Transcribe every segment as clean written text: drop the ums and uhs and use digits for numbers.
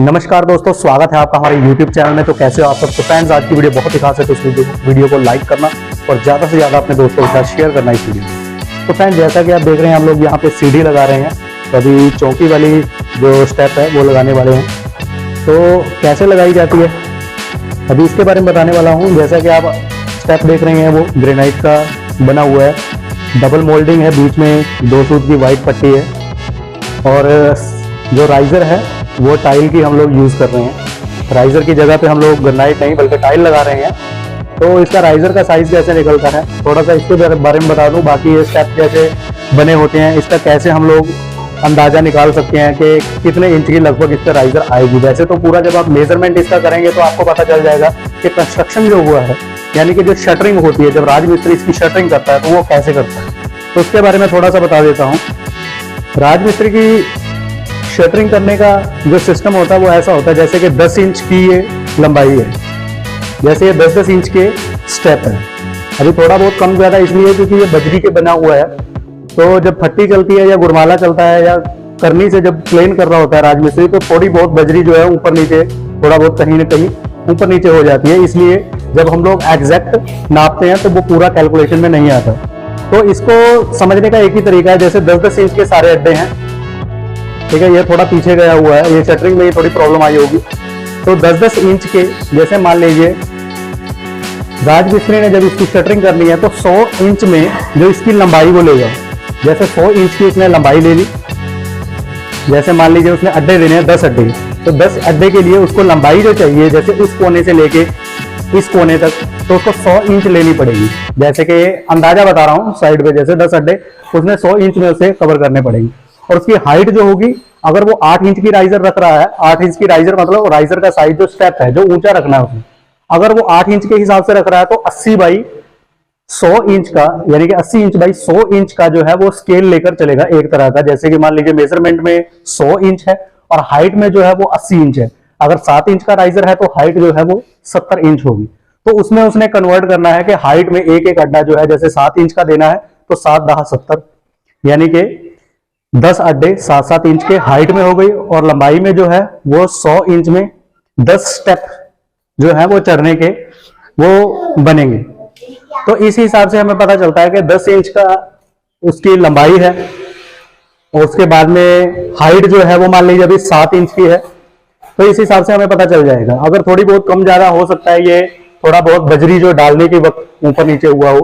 नमस्कार दोस्तों, स्वागत है आपका हमारे YouTube चैनल में। तो कैसे हो आप सब? तो फ्रेंड्स, आज की वीडियो बहुत ही खास है, तो इस वीडियो को लाइक करना और ज़्यादा से ज़्यादा अपने दोस्तों के साथ शेयर करना इस वीडियो को। तो फ्रेंड्स, जैसा कि आप देख रहे हैं, हम लोग यहाँ पे सीढ़ी लगा रहे हैं। तो अभी चौकी वाली जो स्टेप है वो लगाने वाले हैं। तो कैसे लगाई जाती है अभी इसके बारे में बताने वाला हूँ। जैसा कि आप स्टेप देख रहे हैं, वो ग्रेनाइट का बना हुआ है, डबल मोल्डिंग है, बीच में 2 सूत की वाइट पट्टी है और जो राइजर है वो टाइल की हम लोग यूज़ कर रहे हैं। राइजर की जगह पे हम लोग ग्रेनाइट नहीं बल्कि टाइल लगा रहे हैं। तो इसका राइजर का साइज़ कैसे निकलता है थोड़ा सा इसके बारे में बता दूं। बाकी ये स्टेप कैसे बने होते हैं, इसका कैसे हम लोग अंदाज़ा निकाल सकते हैं कि कितने इंच की लगभग इस पर राइजर आएगी। वैसे तो पूरा जब आप मेजरमेंट इसका करेंगे तो आपको पता चल जाएगा कि कंस्ट्रक्शन जो हुआ है, यानी कि जो शटरिंग होती है, जब राजमिस्त्री इसकी शटरिंग करता है तो वो कैसे करता है, तो उसके बारे में थोड़ा सा बता देता हूँ। राजमिस्त्री की शटरिंग करने का जो सिस्टम होता है वो ऐसा होता है जैसे कि 10 इंच की ये लंबाई है, जैसे ये 10-10 इंच के स्टेप है। अभी थोड़ा बहुत कम ज़्यादा इसलिए क्योंकि ये बजरी के बना हुआ है। तो जब फट्टी चलती है या गुरमाला चलता है या करनी से जब प्लेन कर रहा होता है राजमिस्त्री, तो थोड़ी बहुत बजरी जो है ऊपर नीचे, थोड़ा बहुत कहीं ना कहीं ऊपर नीचे हो जाती है। इसलिए जब हम लोग एग्जैक्ट नापते हैं तो वो पूरा कैलकुलेशन में नहीं आता। तो इसको समझने का एक ही तरीका है, जैसे 10-10 इंच के सारे अड्डे हैं, ठीक है। ये थोड़ा पीछे गया हुआ है, ये शटरिंग में ये थोड़ी प्रॉब्लम आई होगी। तो 10-10 इंच के, जैसे मान लीजिए राजमिस्त्री ने जब इसकी शटरिंग करनी है तो 100 इंच में जो इसकी लंबाई वो लेगा, जैसे 100 इंच की उसने लंबाई ले ली। जैसे मान लीजिए उसने अड्डे देने हैं 10 अड्डे, तो 10 अड्डे के लिए उसको लंबाई जो चाहिए, जैसे इस कोने से लेके इस कोने तक, तो उसको 100 इंच लेनी पड़ेगी। जैसे कि अंदाजा बता रहा हूँ, साइड पे जैसे 10 अड्डे, उसने 100 इंच में उसे कवर करने पड़ेंगे। और उसकी हाइट जो होगी, अगर वो 8 इंच की राइजर रख रहा है, 8 इंच की राइजर मतलब राइजर का साइज जो स्टेप है जो ऊंचा रखना है उसमें, अगर वो 8 इंच के हिसाब से रख रहा है तो 80 बाई 100 इंच का, यानी कि 80 इंच बाई 100 इंच का जो है वो स्केल लेकर चलेगा एक तरह का। जैसे कि मान लीजिए मेजरमेंट में 100 इंच है और हाइट में जो है वो 80 इंच है। अगर 7 इंच का राइजर है तो हाइट जो है वो 70 इंच होगी। तो उसमें उसने कन्वर्ट करना है कि हाइट में एक एक अड्डा जो है, जैसे 7 इंच का देना है तो 7×10 70, यानी कि 10 अड्डे 7-7 इंच के हाइट में हो गई और लंबाई में जो है वो 100 इंच में 10 स्टेप जो है वो चढ़ने के वो बनेंगे। तो इस हिसाब से हमें पता चलता है कि 10 इंच का उसकी लंबाई है और उसके बाद में हाइट जो है वो मान लीजिए अभी 7 इंच की है। तो इस हिसाब से हमें पता चल जाएगा। अगर थोड़ी बहुत कम ज्यादा हो सकता है, ये थोड़ा बहुत बजरी जो डालने के वक्त ऊपर नीचे हुआ हो,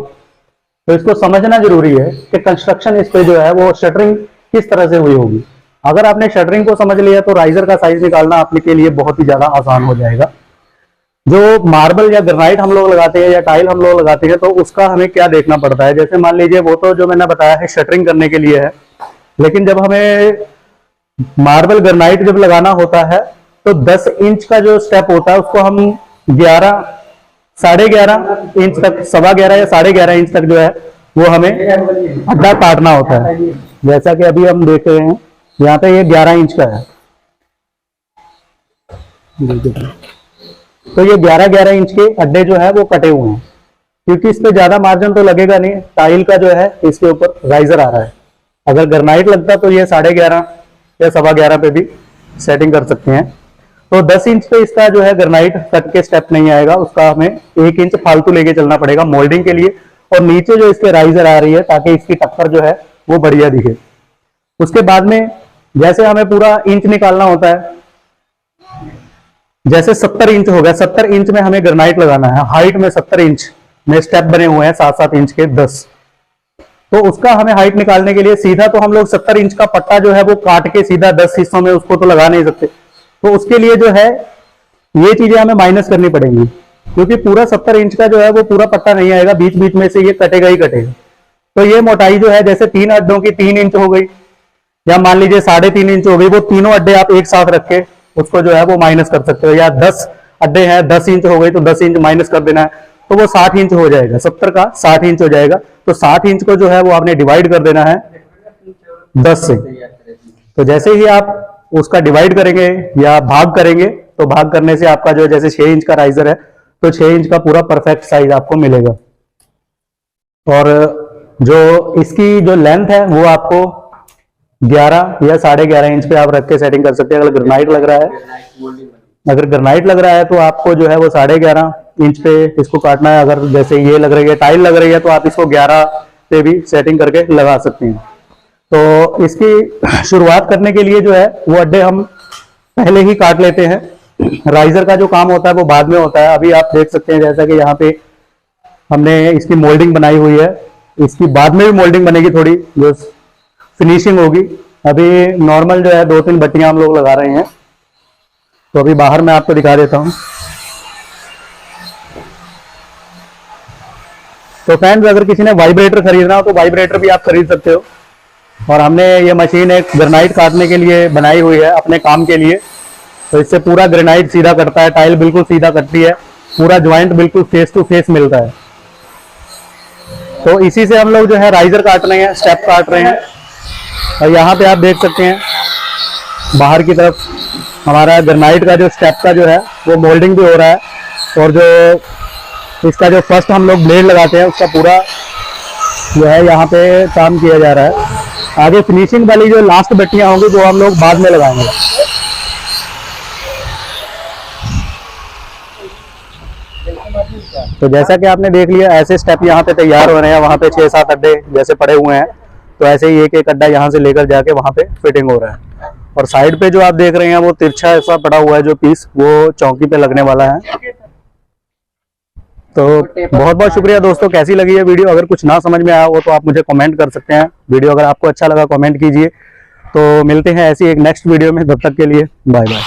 तो इसको समझना जरूरी है कि कंस्ट्रक्शन इस पे जो है वो शटरिंग किस तरह से हुई होगी। अगर आपने शटरिंग को समझ लिया तो राइजर का साइज निकालना आपके लिए बहुत ही ज्यादा आसान हो जाएगा। जो मार्बल या ग्रेनाइट हम लोग लगाते हैं या टाइल हम लोग लगाते हैं, तो उसका हमें क्या देखना पड़ता है। जैसे मान लीजिए वो तो जो मैंने बताया है शटरिंग करने के लिए है, लेकिन जब हमें मार्बल ग्रेनाइट जब लगाना होता है तो 10 इंच का जो स्टेप होता है उसको हम 11, 11.5 इंच तक, 11.25 या 11.5 इंच तक जो है वो हमें अड्डा काटना होता है। जैसा कि अभी हम देख रहे हैं यहाँ पे ये 11 इंच का है, तो ये 11-11 इंच के अड्डे जो है वो कटे हुए हैं, क्योंकि इस पे ज्यादा मार्जिन तो लगेगा नहीं। टाइल का जो है इसके ऊपर राइजर आ रहा है। अगर ग्रेनाइट लगता तो ये 11.5 या 11.25 पे भी सेटिंग कर सकते हैं। तो 10 इंच पे इसका जो है ग्रेनाइट कट के स्टेप नहीं आएगा, उसका हमें 1 इंच फालतू लेके चलना पड़ेगा मोल्डिंग के लिए। और नीचे जो इसके राइजर आ रही है ताकि इसकी टक्कर जो है वो बढ़िया दिखे। उसके बाद में जैसे हमें पूरा इंच निकालना होता है, जैसे 70 इंच हो गया, 70 इंच में हमें ग्रेनाइट लगाना है। हाइट में 70 इंच में स्टेप बने हुए हैं 7-7 इंच के 10, तो उसका हमें हाइट निकालने के लिए सीधा तो हम लोग 70 इंच का पट्टा जो है वो काट के सीधा 10 हिस्सों में उसको तो लगा नहीं सकते। तो उसके लिए जो है ये चीजें हमें माइनस करनी पड़ेंगी, क्योंकि पूरा 70 इंच का जो है वो पूरा पट्टा नहीं आएगा, बीच बीच में से ये कटेगा ही कटेगा। तो ये मोटाई जो है, जैसे 3 अड्डों की 3 इंच हो गई, या मान लीजिए 3.5 इंच हो गई, वो तीनों अड्डे आप एक साथ रख के उसको जो है वो माइनस कर सकते हो। या 10 अड्डे हैं, 10 इंच हो गई तो 10 इंच माइनस कर देना है, तो वो 60 इंच हो जाएगा। 70 का 60 इंच हो जाएगा। तो 60 इंच को जो है वो आपने डिवाइड कर देना है 10 से। तो जैसे ही आप उसका डिवाइड करेंगे या भाग करेंगे, तो भाग करने से आपका जो जैसे 6 इंच का राइजर है तो 6 इंच का पूरा परफेक्ट साइज आपको मिलेगा। और जो इसकी जो लेंथ है वो आपको 11 या 11.5 इंच पे आप रख के सेटिंग कर सकते हैं। अगर ग्रेनाइट लग रहा है तो आपको जो है वो 11.5 इंच पे इसको काटना है। अगर जैसे ये लग रही है, टाइल लग रही है, तो आप इसको 11 पे भी सेटिंग करके लगा सकते हैं। तो इसकी शुरुआत करने के लिए जो है वो अड्डे हम पहले ही काट लेते हैं। राइजर का जो काम होता है वो बाद में होता है। अभी आप देख सकते हैं जैसा कि यहाँ पे हमने इसकी मोल्डिंग बनाई हुई है, इसकी बाद में भी मोल्डिंग बनेगी, थोड़ी जो फिनिशिंग होगी। अभी नॉर्मल जो है 2-3 बत्तियां हम लोग लगा रहे हैं। तो अभी बाहर मैं आपको दिखा देता हूं। तो फ्रेंड्स, अगर किसी ने वाइब्रेटर खरीदना हो तो वाइब्रेटर भी आप खरीद सकते हो। और हमने ये मशीन एक ग्रेनाइट काटने के लिए बनाई हुई है, अपने काम के लिए। तो इससे पूरा ग्रेनाइट सीधा कटता है, टाइल बिल्कुल सीधा कटती है, पूरा ज्वाइंट बिल्कुल फेस टू फेस मिलता है। तो इसी से हम लोग जो है राइजर काट रहे हैं, स्टेप काट रहे हैं। और यहाँ पे आप देख सकते हैं बाहर की तरफ हमारा ग्रेनाइट का जो स्टेप का जो है वो मोल्डिंग भी हो रहा है। और जो इसका जो फर्स्ट हम लोग ब्लेड लगाते हैं उसका पूरा जो है यहाँ पे काम किया जा रहा है। आगे फिनिशिंग वाली जो लास्ट बत्तियां होंगी वो हम लोग बाद में लगाएंगे। तो जैसा कि आपने देख लिया, ऐसे स्टेप यहाँ पे तैयार हो रहे हैं। वहाँ पे 6-7 अड्डे जैसे पड़े हुए हैं, तो ऐसे ही एक अड्डा यहाँ से लेकर जाके वहाँ पे फिटिंग हो रहा है। और साइड पे जो आप देख रहे हैं वो तिरछा ऐसा पड़ा हुआ है जो पीस, वो चौकी पे लगने वाला है। तो बहुत बहुत शुक्रिया दोस्तों। कैसी लगी है वीडियो? अगर कुछ ना समझ में आया हो तो आप मुझे कमेंट कर सकते हैं। वीडियो अगर आपको अच्छा लगा कमेंट कीजिए। तो मिलते हैं ऐसी एक नेक्स्ट वीडियो में, तब तक के लिए बाय बाय।